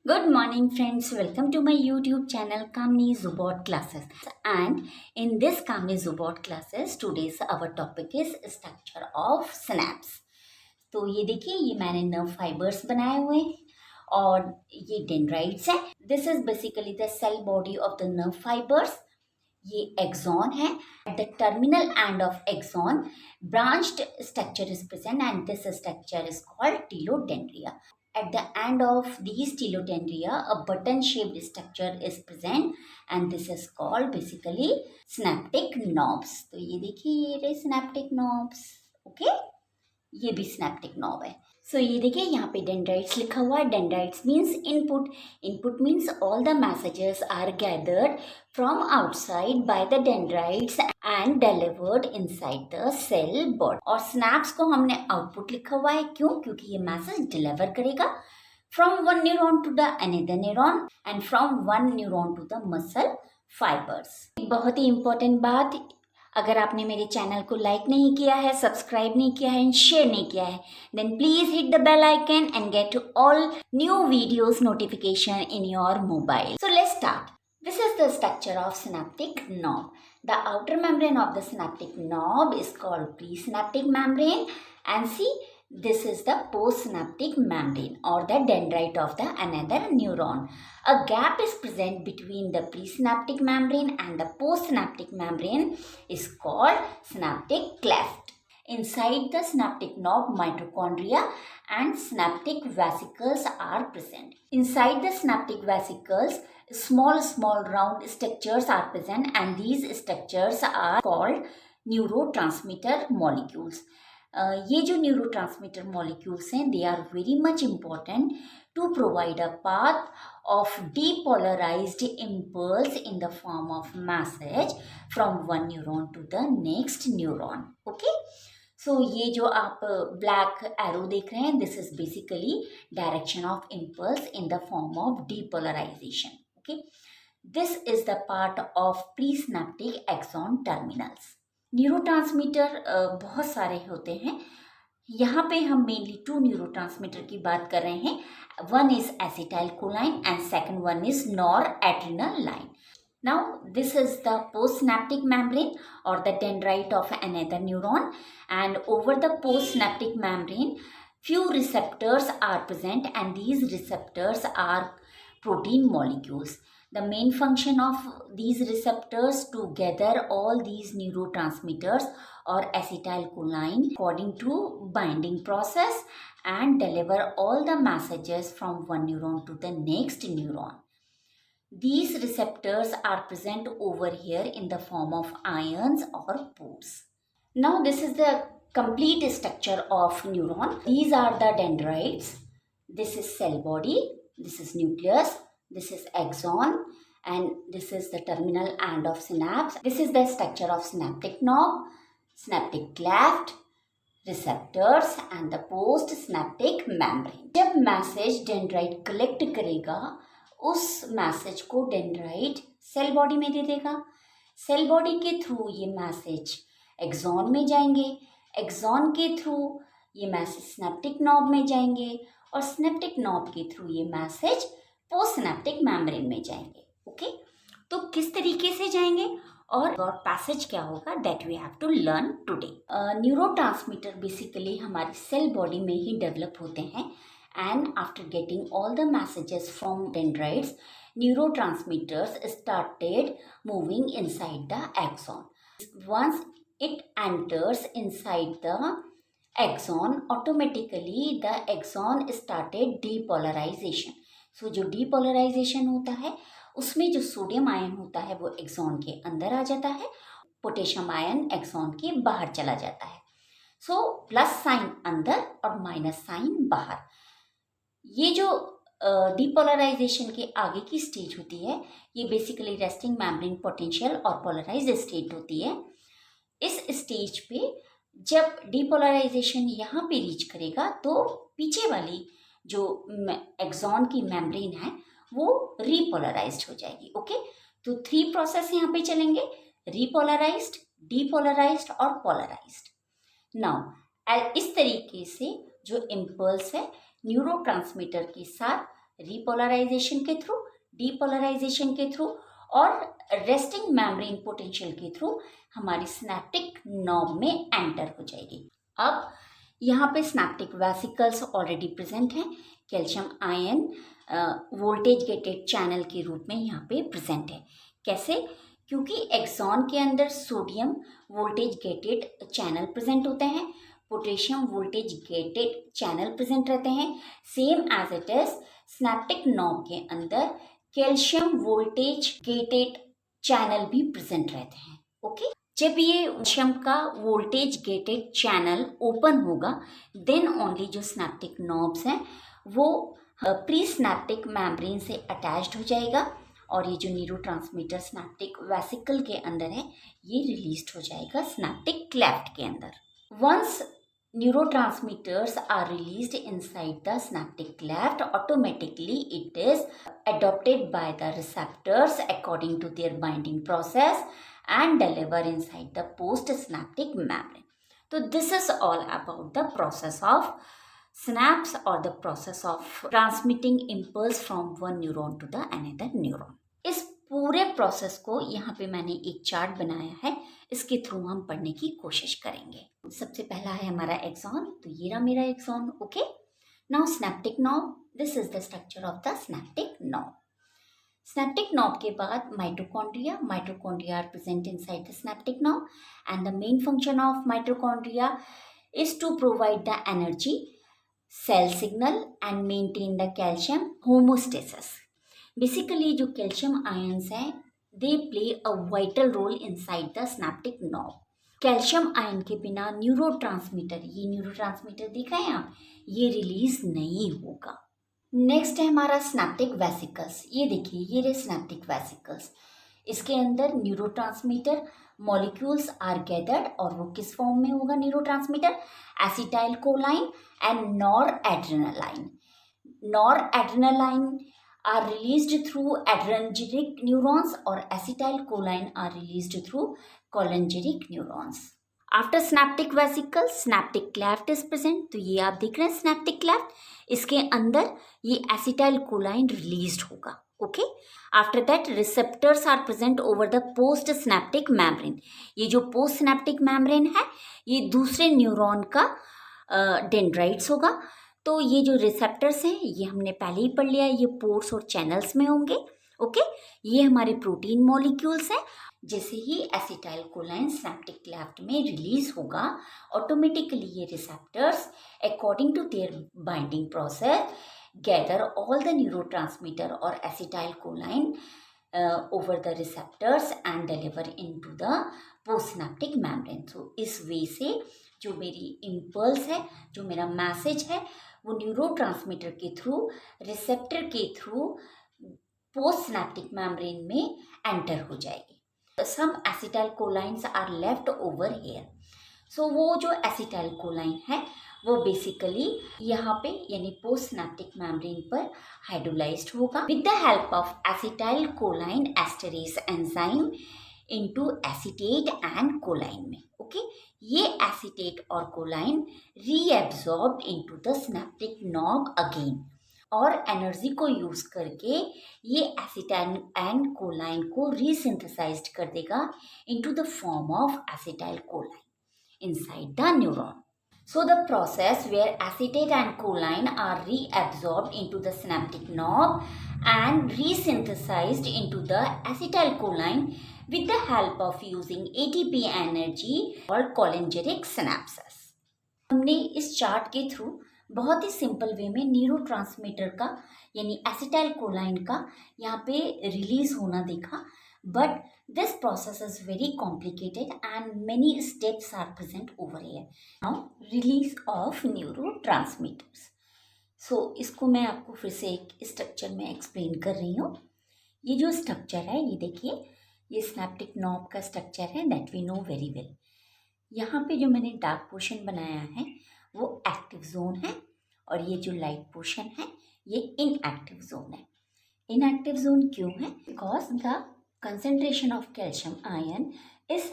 Good morning, friends. Welcome to my YouTube channel Kamni Zubot Classes. And in this Kamni Zubot Classes, today's our topic is structure of synapse. तो ये देखिए, ये मैंने nerve fibres बनाए हुए हैं और ये डेंड्राइट्स है. This is basically the cell body of the nerve fibres. ये एक्सॉन है. At the terminal end of axon branched structure is present and this structure is called telodendria. At the end of these telodendria, a button-shaped structure is present and this is called basically synaptic knobs. तो ये देखिए, ये रहे synaptic knobs. Okay? ये भी synaptic knob है. So ये देखिए, यहाँ पे dendrites लिखा हुआ है. Dendrites means input. Input means all the messages are gathered from outside by the dendrites and delivered inside the cell body. और synapse को हमने output लिखा हुआ है. क्यों? क्योंकि ये मैसेज डिलीवर करेगा from one neuron to the another neuron and from one neuron to the muscle fibers. बहुत ही important बात, अगर आपने मेरे चैनल को लाइक नहीं किया है, सब्सक्राइब नहीं किया है एंड शेयर नहीं किया है, then please hit the bell icon and get all new videos notification in your mobile. So let's start. This is the structure of synaptic knob. The outer membrane of the synaptic knob is called presynaptic membrane, and see, this is the postsynaptic membrane or the dendrite of the another neuron. A gap is present between the presynaptic membrane and the postsynaptic membrane is called synaptic cleft. Inside the synaptic knob, mitochondria and synaptic vesicles are present. Inside the synaptic vesicles, small round structures are present and these structures are called neurotransmitter molecules. ये जो neurotransmitter molecules हैं, they are very much important to provide a path of depolarised impulse in the form of message from one neuron to the next neuron. Okay, so ये जो आप black arrow देख रहे हैं, this is basically direction of impulse in the form of depolarisation. Okay, this is the part of presynaptic axon terminals. Neurotransmitter बहुत सारे होते हैं. यहाँ पे हम मेनली 2 न्यूरोट्रांसमीटर की बात कर रहे हैं. One is acetylcholine and second one is noradrenaline. Now this is the postsynaptic membrane or the dendrite of another neuron, and over the postsynaptic membrane few receptors are present and these receptors are protein molecules. The main function of these receptors to gather all these neurotransmitters or acetylcholine according to binding process and deliver all the messages from one neuron to the next neuron. These receptors are present over here in the form of ions or pores. Now this is the complete structure of neuron. These are the dendrites. This is cell body. This is nucleus. This is axon. And this is the terminal end of synapse. This is the structure of synaptic knob, synaptic cleft, receptors and the postsynaptic membrane. जब message dendrite collect करेगा, उस message को dendrite cell body में दे देगा. Cell body के through ये message axon में जाएंगे. एक्सॉन के थ्रू ये मैसेज सिनेप्टिक नॉब में जाएंगे और सिनेप्टिक नॉब के थ्रू ये मैसेज पोस्टसिनेप्टिक मेम्ब्रेन में जाएंगे. ओके, तो किस तरीके से जाएंगे और पैसेज क्या होगा, that we have to learn today. Neurotransmitter basically हमारी सेल बॉडी में ही डेवलप होते हैं. And after getting all the messages from dendrites, neurotransmitters started moving inside the axon. Once it enters inside the axon, automatically the axon started depolarization. So जो depolarization होता है, उसमें जो सोडियम आयन होता है वो एक्सॉन के अंदर आ जाता है, पोटेशियम आयन एक्सॉन के बाहर चला जाता है. सो प्लस साइन अंदर और माइनस साइन बाहर. ये जो डीपोलराइजेशन के आगे की स्टेज होती है, ये बेसिकली रेस्टिंग मेम्ब्रेन पोटेंशियल और पोलराइज्ड स्टेट होती है. इस स्टेज पे जब डीपोलराइजेशन यहाँ पे रीच करेगा तो पीछे वाली जो एक्सॉन की मेम्ब्रेन है वो रीपोलराइज्ड हो जाएगी. ओके, तो 3 प्रोसेस यहाँ पे चलेंगे: रीपोलराइज्ड, डीपोलराइज्ड और पोलराइज्ड. नाउ इस तरीके से जो इम्पल्स है न्यूरोट्रांसमीटर के साथ रिपोलराइजेशन के थ्रू, डीपोलराइजेशन के थ्रू और रेस्टिंग मेम्ब्रेन पोटेंशियल के थ्रू हमारी सिनेप्टिक नॉब में एंटर हो जाएगी। अब यहाँ पे सिनेप्टिक वेसिकल्स ऑलरेडी प्रेजेंट हैं, calcium ion voltage gated channel के रूप में यहाँ पे प्रेजेंट है। कैसे? क्योंकि एक्सॉन के अंदर sodium voltage gated channel present होते हैं, potassium voltage gated channel present रहते हैं। Same as it is synaptic knob के अंदर कैल्शियम वोल्टेज गेटेड चैनल भी प्रेजेंट रहते हैं। ओके, जब ये कैल्शियम का वोल्टेज गेटेड चैनल ओपन होगा देन ओनली जो सिनेप्टिक नॉब्स हैं वो प्री सिनेप्टिक मेम्ब्रेन से अटैच्ड हो जाएगा और ये जो न्यूरोट्रांसमीटर सिनेप्टिक वेसिकल के अंदर है ये रिलीज हो जाएगा सिनेप्टिक क्लेफ्ट के अंदर। Once neurotransmitters are released inside the synaptic cleft, automatically it is adopted by the receptors according to their binding process and deliver inside the postsynaptic membrane. So this is all about the process of synapse or the process of transmitting impulse from one neuron to the another neuron. इस पूरे process को यहाँ पे मैंने एक chart बनाया है, इसके थ्रू हम पढ़ने की कोशिश करेंगे। सबसे पहला है हमारा एक्सॉन, तो ये रहा मेरा axon. Okay, now synaptic knob, this is the structure of the synaptic knob. Synaptic knob के बाद mitochondria, mitochondria are present inside the synaptic knob and the main function of mitochondria is to provide the energy, cell signal and maintain the calcium homeostasis. Basically जो calcium ions हैं they play a vital role inside the synaptic knob. Calcium ion के बिना neurotransmitter, ये neurotransmitter दिख रहे हैं आप, ये रिलीज नहीं होगा। नेक्स्ट है हमारा सिनेप्टिक वेसिकल्स। ये देखिए, ये रहे सिनेप्टिक वेसिकल्स, इसके अंदर न्यूरोट्रांसमीटर मॉलिक्यूल्स आर गैदर्ड और वो किस फॉर्म में होगा neurotransmitter? Acetyl कोलाइन and nor adrenaline. Nor adrenaline are released through adrenergic neurons or acetylcholine are released through cholinergic neurons. After synaptic vesicles, synaptic cleft is present. तो ये आप देख रहे हैं synaptic cleft, इसके अंदर ये acetylcholine released होगा। Okay? After that, receptors are present over the postsynaptic membrane. ये जो postsynaptic membrane है ये दूसरे न्यूरॉन का डेंड्राइट्स होगा। तो ये जो रिसेप्टर्स हैं ये हमने पहले ही पढ़ लिया, ये पोर्स और चैनल्स में होंगे। ओके, ये हमारे प्रोटीन मॉलिक्यूल्स हैं। जैसे ही एसिटाइल कोलाइन सिनेप्टिक क्लेफ्ट में रिलीज होगा ऑटोमेटिकली ये receptors according to their binding process gather all the neurotransmitter और acetylcholine over the receptors and deliver into the postsynaptic membrane. So इस वे से जो मेरी इम्पल्स है, जो मेरा मैसेज है वो न्यूरोट्रांसमीटर के थ्रू, रिसेप्टर के थ्रू पोस्टसिनेप्टिक मेम्ब्रेन में एंटर हो जाएगी। Some acetylcholines are left over here. So वो जो एसिटाइल कोलाइन है वो बेसिकली यहाँ पे यानी पोस्ट सिनेप्टिक मेम्ब्रेन पर हाइड्रोलाइज्ड होगा with the help of acetyl कोलाइन esterase enzyme into acetate and choline में। ओके, ये एसीटेट और choline reabsorbed into the synaptic knob again और एनर्जी को यूज करके ये एसिटाइल एंड कोलाइन को रीसिंथेसाइज्ड कर देगा into the form of acetyl कोलाइन inside the neuron. So the process where acetate and choline are reabsorbed into the synaptic knob and resynthesized into the acetylcholine with the help of using ATP energy called cholinergic synapses. हमने इस chart के through बहुत ही simple way में neurotransmitter का यानी acetylcholine का यहाँ पे रिलीज होना देखा, but this process is very complicated and many steps are present over here. Now release of neurotransmitters. So इसको मैं आपको फिर से एक स्ट्रक्चर में एक्सप्लेन कर रही हूँ. ये जो स्ट्रक्चर है ये देखिए, ये सिनेप्टिक नॉब का स्ट्रक्चर है that we know very well. यहाँ पे जो मैंने डार्क पोर्शन बनाया है वो एक्टिव जोन है और ये जो लाइट पोर्शन है ये इनएक्टिव जोन है. इनएक्टिव जोन क्यों है? Because the concentration of calcium ion is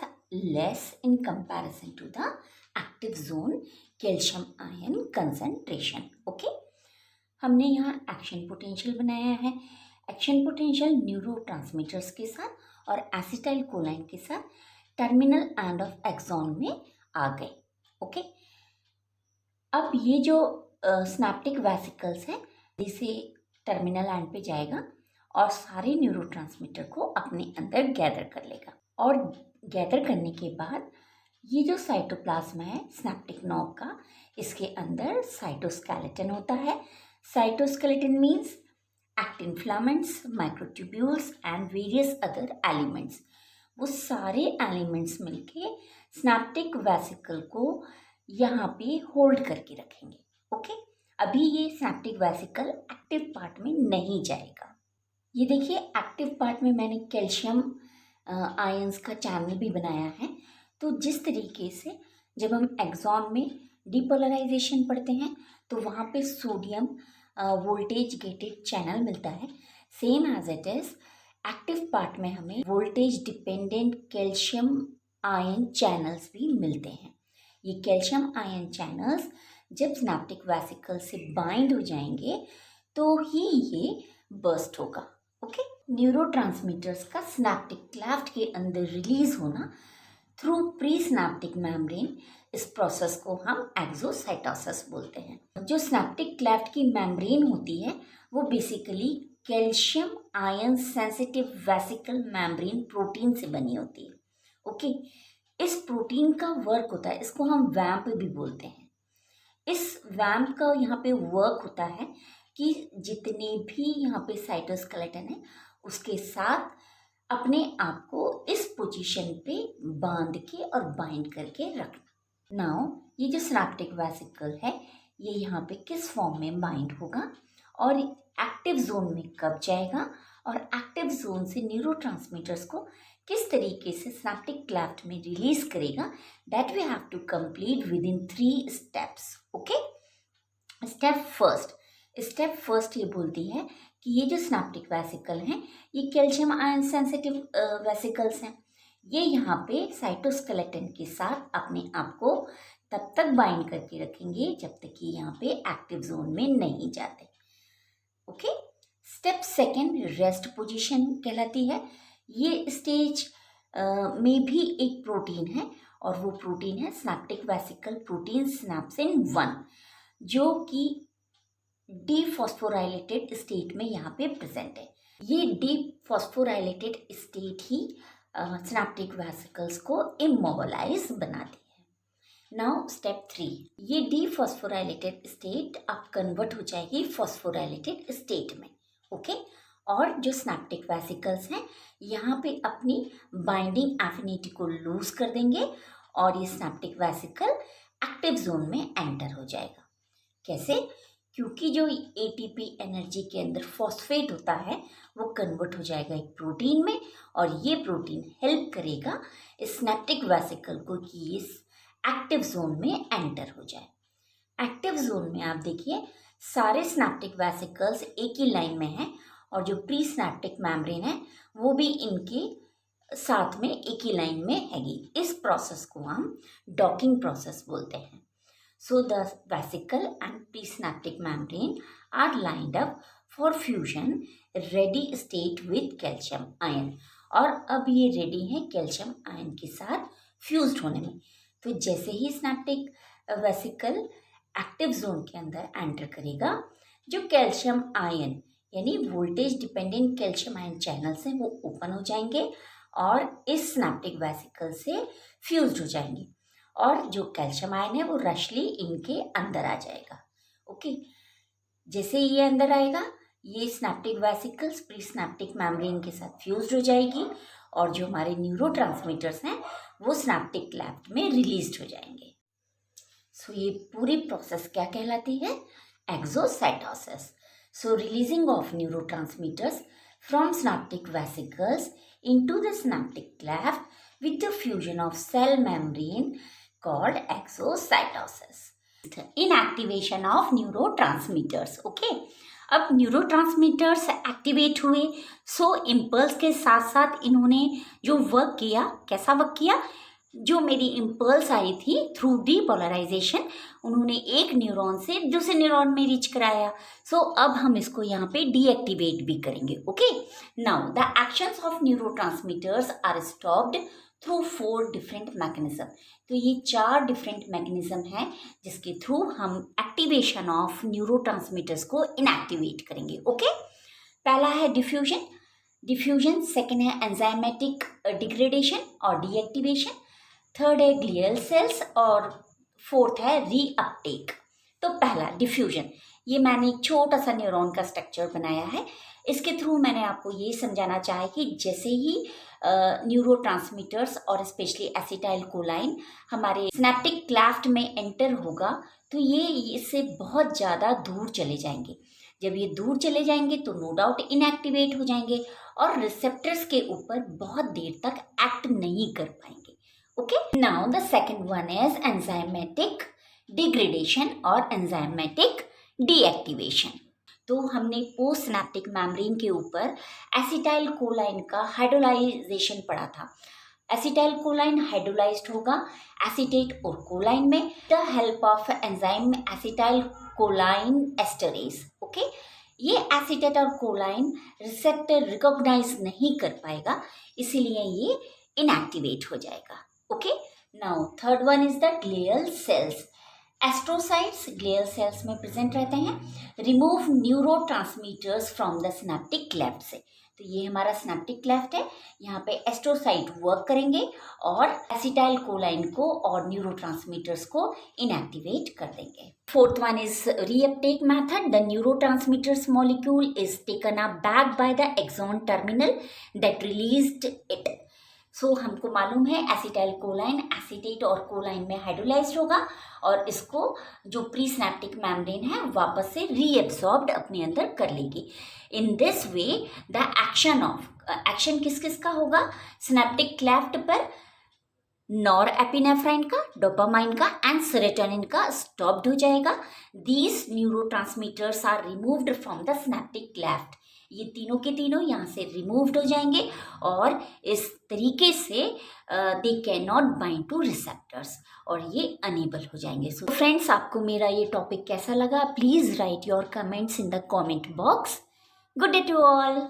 less in comparison to the active zone calcium ion concentration. Okay, हमने यहाँ एक्शन पोटेंशियल बनाया है। एक्शन पोटेंशियल न्यूरोट्रांसमीटर्स के साथ और एसिटाइल कोलाइन के साथ टर्मिनल एंड ऑफ एक्सॉन में आ गए। ओके, अब ये जो सिनैप्टिक वेसिकल्स है इसे टर्मिनल एंड पे जाएगा और सारे न्यूरोट्रांसमीटर को अपने अंदर गैदर कर लेगा। और गैदर करने के बाद ये जो साइटोप्लाज्म है सिनैप्टिक नॉब का, इसके अंदर साइटोस्केलेटन होता है। Cytoskeleton means actin filaments, microtubules and various other elements. वो सारे एलिमेंट्स मिलके सिनैप्टिक वेसिकल को यहाँ पे होल्ड करके रखेंगे। ओके, अभी ये सिनैप्टिक वेसिकल एक्टिव पार्ट में नहीं जाएगा। ये देखिए एक्टिव पार्ट में मैंने कैल्शियम आयंस का चैनल भी बनाया है। तो जिस तरीके से जब हम एक्सॉन में डिपोलराइजेशन पढ़ते हैं तो वहाँ पे सोडियम वोल्टेज गेटेड चैनल मिलता है, same as it is active part में हमें voltage dependent calcium ion channels भी मिलते हैं। ये कैल्शियम आयन चैनल्स जब सिनैप्टिक वेसिकल से बाइंड हो जाएंगे तो ही ये बर्स्ट होगा। ओके, न्यूरोट्रांसमीटर्स का सिनैप्टिक क्लेफ्ट के अंदर रिलीज होना थ्रू प्री सिनैप्टिक मेम्ब्रेन, इस प्रोसेस को हम एक्सोसाइटोसिस बोलते हैं। जो सिनैप्टिक क्लेफ्ट की मेम्ब्रेन होती है वो basically calcium ion sensitive vesicle membrane protein से बनी होती है। ओके, इस प्रोटीन का वर्क होता है, इसको हम वैम्प भी बोलते हैं। इस वैम्प का यहाँ पे वर्क होता है कि जितने भी यहाँ पे साइटोस्केलेटन है उसके साथ अपने आप को इस पोजीशन पे बांध के और बाइंड करके रखना। नाउ ये जो सिनैप्टिक वेसिकल है ये यहाँ पे किस फॉर्म में बाइंड होगा और एक्टिव जोन में कब जाएगा और एक्टिव जोन से न्यूरोट्रांसमीटर्स को किस तरीके से सिनैप्टिक क्लेफ्ट में रिलीज करेगा, that we have to complete within 3 steps. Okay, step first ये बोलती है कि ये जो सिनैप्टिक वेसिकल हैं ये कैल्शियम आयन सेंसिटिव वेसिकल्स हैं। ये यहाँ पे साइटोस्केलेटन के साथ अपने आप को तब तक बाइंड करके रखेंगे जब तक कि यहाँ पे एक्टिव जोन में नहीं जाते। Okay, step second rest position कहलाती है। ये स्टेज में भी एक प्रोटीन है और वो प्रोटीन है सिनैप्टिक वेसिकल प्रोटीन सिनैप्सिन 1, जो कि डीफॉस्फोराइलेटेड स्टेट में यहाँ पे प्रेजेंट है। ये डीफॉस्फोराइलेटेड स्टेट ही सिनैप्टिक वेसिकल्स को इमोबिलाइज बनाती है। नाउ स्टेप 3, ये डीफॉस्फोराइलेटेड स्टेट अब कन्वर्ट हो जाएगी फॉस्फोराइलेटेड स्टेट में। ओके, और जो सिनैप्टिक वेसिकल्स हैं यहाँ पे अपनी बाइंडिंग एफिनिटी को लूज कर देंगे और ये सिनैप्टिक वेसिकल एक्टिव जोन में एंटर हो जाएगा। कैसे? क्योंकि जो एटीपी एनर्जी के अंदर फॉस्फेट होता है वो कन्वर्ट हो जाएगा एक प्रोटीन में और ये प्रोटीन हेल्प करेगा इस सिनैप्टिक वेसिकल को कि इस एक्टिव जोन में एंटर हो जाए। एक्टिव जोन में आप देखिए सारे सिनैप्टिक वेसिकल्स एक ही लाइन में हैं और जो प्री सिनैप्टिक मेम्ब्रेन है वो भी इनके साथ में एक ही लाइन में हैगी। इस प्रोसेस को हम डॉकिंग प्रोसेस बोलते हैं। So the vesicle and presynaptic membrane are lined up for fusion, ready state with calcium ion। और अब ये रेडी है कैल्शियम आयन के साथ फ्यूज्ड होने में। तो जैसे ही सिनैप्टिक वेसिकल एक्टिव जोन के अंदर एंटर करेगा, जो कैल्शियम आयन यानी voltage dependent calcium ion channels हैं वो ओपन हो जाएंगे और इस सिनैप्टिक वेसिकल से फ्यूज्ड हो जाएंगे और जो कैल्शियम आयन है वो रशली इनके अंदर आ जाएगा। ओके, जैसे ये अंदर आएगा ये synaptic vesicles pre synaptic membrane के साथ फ्यूज्ड हो जाएगी और जो हमारे न्यूरोट्रांसमीटर्स हैं वो सिनैप्टिक क्लेफ्ट में रिलीज्ड हो जाएंगे। सो ये पूरी प्रोसेस क्या कहलाती है? Exocytosis. So releasing of neurotransmitters from synaptic vesicles into the synaptic cleft with the fusion of cell membrane called exocytosis। Inactivation of neurotransmitters। Okay, अब न्यूरोट्रांसमीटर्स एक्टिवेट हुए, सो इम्पल्स के साथ साथ इन्होंने जो वर्क किया, कैसा वर्क किया? जो मेरी इम्पल्स आई थी थ्रू डीपोलराइजेशन, उन्होंने एक न्यूरॉन से दूसरे न्यूरॉन में रीच कराया। सो अब हम इसको यहाँ पे डीएक्टिवेट भी करेंगे। Okay, now the actions of neurotransmitters are stopped through 4 different mechanism. तो ये 4 डिफरेंट मैकेनिज्म हैं जिसके थ्रू हम एक्टिवेशन ऑफ न्यूरोट्रांसमीटर्स को इनएक्टिवेट करेंगे। ओके, पहला है डिफ्यूजन, सेकेंड है एंजाइमेटिक डिग्रेडेशन और डीएक्टिवेशन, थर्ड है ग्लियल सेल्स और फोर्थ है रीअपटेक। तो पहला डिफ्यूजन, ये मैंने एक छोटा सा न्यूरॉन का स्ट्रक्चर बनाया है। इसके थ्रू मैंने आपको ये समझाना चाहा कि जैसे ही न्यूरोट्रांसमीटर्स और स्पेशली एसिटाइल कोलाइन हमारे सिनेप्टिक क्लेफ्ट में एंटर होगा तो ये इससे बहुत ज़्यादा दूर चले जाएंगे। जब ये दूर चले जाएंगे तो नो डाउट इनएक्टिवेट हो जाएंगे और रिसेप्टर्स के ऊपर बहुत देर तक एक्ट नहीं कर पाएंगे। Okay, now the second one is enzymatic degradation और एंजाइमेटिक डीएक्टिवेशन। तो हमने पोस्ट सिनेप्टिक मेम्ब्रेन के ऊपर एसिटाइल कोलाइन का हाइड्रोलाइजेशन पढ़ा था। एसिटाइल कोलाइन हाइड्रोलाइज्ड होगा एसीटेट और कोलाइन में the help of enzyme acetyl कोलाइन esterase. Okay, ये एसीटेट और कोलाइन रिसेप्टर रिकॉग्नाइज नहीं कर पाएगा, इसीलिए ये इनएक्टिवेट हो जाएगा। Okay, now third one is the glial cells. Astrocytes glial cells में प्रेजेंट रहते हैं, remove neurotransmitters from the synaptic cleft से। तो ये हमारा सिनेप्टिक क्लेफ्ट है, यहाँ पे एस्ट्रोसाइट वर्क करेंगे और एसिटाइल कोलाइन को और न्यूरोट्रांसमीटर्स को इनएक्टिवेट कर देंगे। Fourth one is reuptake method. The neurotransmitters molecule is taken up back by the axon terminal that released it. So हमको मालूम है एसिटाइल कोलाइन एसीटेट और कोलाइन में हाइड्रोलाइज्ड होगा और इसको जो प्री सिनेप्टिक मेम्ब्रेन है वापस से रीएब्सॉर्ब्ड अपने अंदर कर लेगी। In this way the action किस किस का होगा, सिनेप्टिक क्लेफ्ट पर नॉर एपिनेफ्राइन का, डोपामाइन का एंड सेरोटोनिन का स्टॉप्ड हो जाएगा। These neurotransmitters are removed from the synaptic cleft. ये तीनों के तीनों यहाँ से रिमूव्ड हो जाएंगे और इस तरीके से they can not bind two receptors और ये अनेबल हो जाएंगे। सो फ्रेंड्स, आपको मेरा ये टॉपिक कैसा लगा, please write your comments in the comment box. Good day to all.